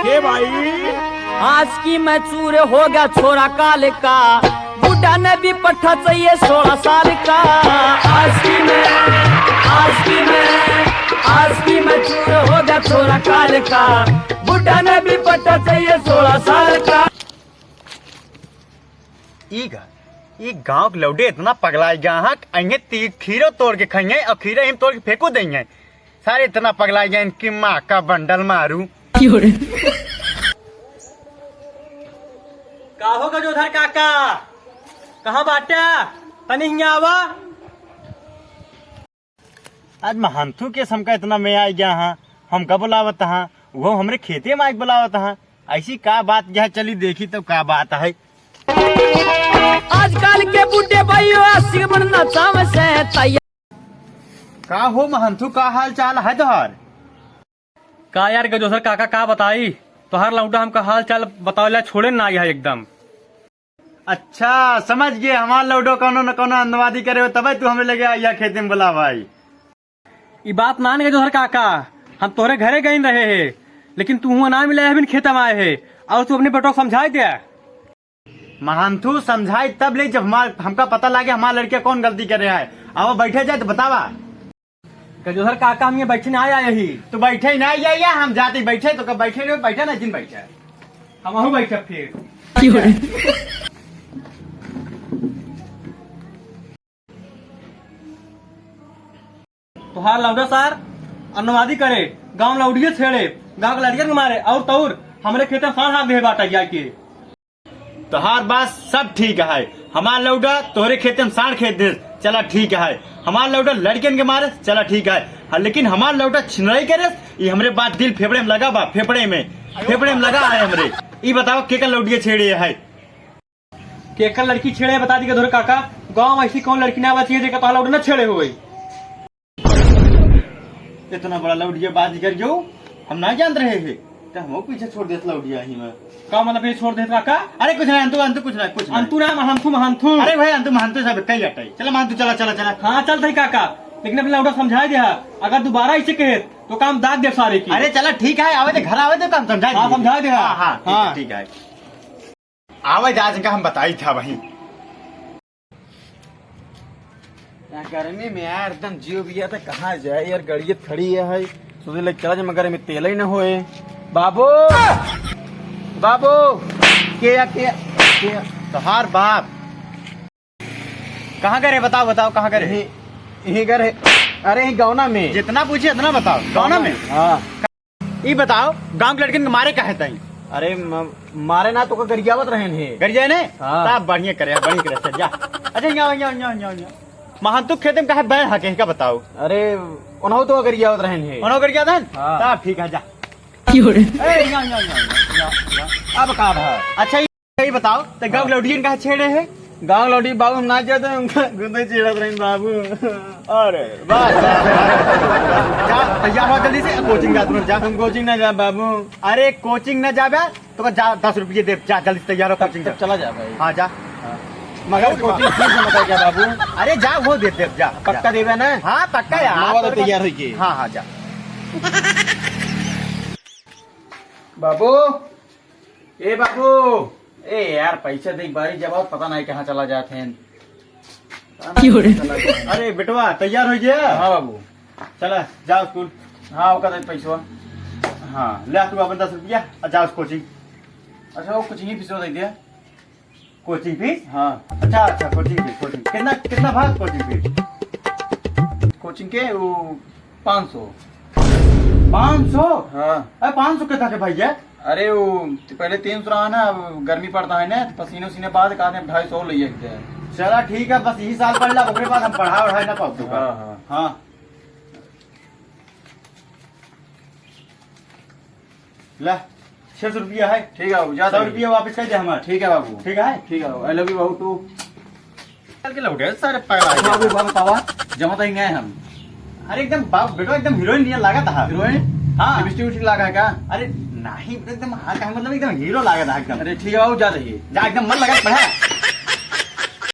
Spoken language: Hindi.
के भाई आज की मैं चूर हो गया छोरा काल का, बुढ़ा ने भी पट्टा चाहिए 16 साल का। आज की मैं चूर हो गया छोरा काल का, बुढ़ा ने भी पट्टा चाहिए 16 साल का। ई गांव के लौडे इतना पगलाए गया हाँ अइहे खीरो तोड़ के खाइए और खीरा हिम तोड़ के फेंको देंगे। सारे इतना पगलाए गए इनकी माँ का बंडल मारू। का होगा जो उधर काका कहाँ बाटा तनी हिया आवा। आज महंतू के समका इतना में आ गया हाँ हम का बुलावत हाँ वो हमरे खेते में आज बुलावत हाँ। ऐसी का बात यह चली देखी तो का बात है। आजकल के बुढ़े भाइयों आशिक बनना चाव से तैयार। का हो महंतू का हाल चाल है तोहर? का यार गजोधर काका का बताई तोहर लौटा हमका हाल चाल बतावला छोड़े ना यहाँ एकदम। अच्छा समझ गए हमार लौडो कोनो न कोनो अंधवादी करे हो तब तू हमें लगे आइया खेते में बुला भाई। ये बात मान गए जोधर काका हम तोहरे घरे गए रहे है लेकिन तू हुआ ना मिले है खेत में आए है और तू अपने बेटो समझाई दे। महंतू समझाई तब ले जब हमका पता लगे हमारा लड़के कौन गलती कर रहा है। अब बैठे जाए तो बतावा। गजोधर काका हम ये बैठे ना आया ही तो बैठे ही नहीं जाइए हम जाते बैठे तो कब बैठे रहे बैठे ना जिन बैठे हम बैठे फिर। तोहार लौड़ा सार अन्नवादी करे गांव लौड़िए छेड़े गांव के लड़कियन के मारे और तौर हमरे खेत में फान हाथ दे बाटा जाके। तोहार बात सब ठीक है। हमार लौड़ा तोहरे खेते में साढ़ खेत दे चला ठीक है। हमार लौटा लड़कियन के मारे चला ठीक है हाँ, लेकिन हमार लौटा छिनराई करे ये हमरे बात दिल फेफड़े में लगा बा फेफड़े में लगा है हमरे। ये बताओ केकर लौटिया छेड़े है केकर लड़की छेड़े बता दी गजोधर काका गांव ऐसी कौन लड़की ना बची है जेका तोहार लौटा न छेड़े हो गई। इतना बड़ा लौटिया बात कर जो हम ना जान रहे हैं तो हम पीछे छोड़ देते लौटिया ही में का मतलब ये छोड़ दे काका। अरे कुछ नहीं अंतु कुछ नहीं अंतु ना महंतु। अरे भाई अंतु महंतु सब कई हटाई चला महंतु चला। हाँ चल सही काका लेकिन अपने लौटा समझा दिया अगर दोबारा इसे कहे तो काम दाग दे सारे की। अरे चला ठीक है आवे घर आवे तो काम समझा हाँ समझा दे। हाँ ठीक है आवे आज का हम बताई था वही। गर्मी में यार एकदम जियो बिया था कहाँ जाए यार गड़ियत खड़ी है सोचे लग चला जाए मगर में तेल ही न होए। बाबू बाबू के तोहार बाप कहाँ करे बताओ कहाँ करे? यही घर है। अरे गौना में जितना पूछे इतना बताओ गौना में। हाँ ये बताओ गांव के लड़के के मारे कहे तई? अरे मारे ना तो गरियावत रहे हैं गरिया ने हाँ। बढ़िया करे चल जा। अच्छा यहाँ महंतु खेते में कहे बैठ हके का बताओ? अरे उन्हों तो गरियावत रहे हैं उन्हों गरिया था हाँ। ठीक है जा। अब का भाई अच्छा ये बताओ तो गांव लौटियन कहा छेड़े है? गाँव लौटी बाबू हम ना जाते हैं उनका गुंदे चिड़त रहे बाबू। अरे बस जा तैयार हो जल्दी से कोचिंग जा। हम कोचिंग ना जा बाबू। अरे कोचिंग न जाबे तो जा 10 रुपये दे जा जल्दी से तैयार हो कोचिंग चला जा भाई। हाँ जा मगर कोचिंग फीस बता क्या बाबू? अरे जा वो दे जा पक्का देवे ना? हाँ पक्का यार तैयार हुई। हाँ जा। बाबू ए बाबू ए यार पैसे देख बारी जब पता नहीं कहाँ चला जाते हैं। अरे बेटवा तैयार हो गया? हाँ बाबू चला जाओ स्कूल। हाँ वो कहते पैसा। हाँ ले तू अपन 10 रुपया और जाओ कोचिंग। अच्छा वो कुछ ही फीस दे दिया। Coaching fees? हाँ अच्छा कोचिंग फीस कितना भाग कोचिंग फीस? कोचिंग के वो 500। 500? हाँ अरे 500 कितना के भैया? अरे वो पहले 300 रहा ना अब गर्मी पड़ता है ना पसीने उसीने बाद कहते 250 ले चला ठीक है बस यही साल पढ़ ला ओकरे बाद हम पढ़ाई ना पाऊ। हाँ हाँ ला 600 रुपया है। ठीक है बाबू जा 100 रुपया वापस कर दे हमारे। ठीक है बाबू ठीक है आई लव यू बाबू तू के लौटे सारे पैसा बाबू बाबू पावा जमा तो गए हम। अरे एकदम बाप बेटा एकदम हीरोइन नियर लगा था। हीरोइन हाँ लिपस्टिक लगा है क्या? अरे नहीं एकदम हाँ मतलब एकदम हीरो लगा था एकदम। अरे ठीक है बाबू जा रही है जा एकदम मन लगा पढ़ा।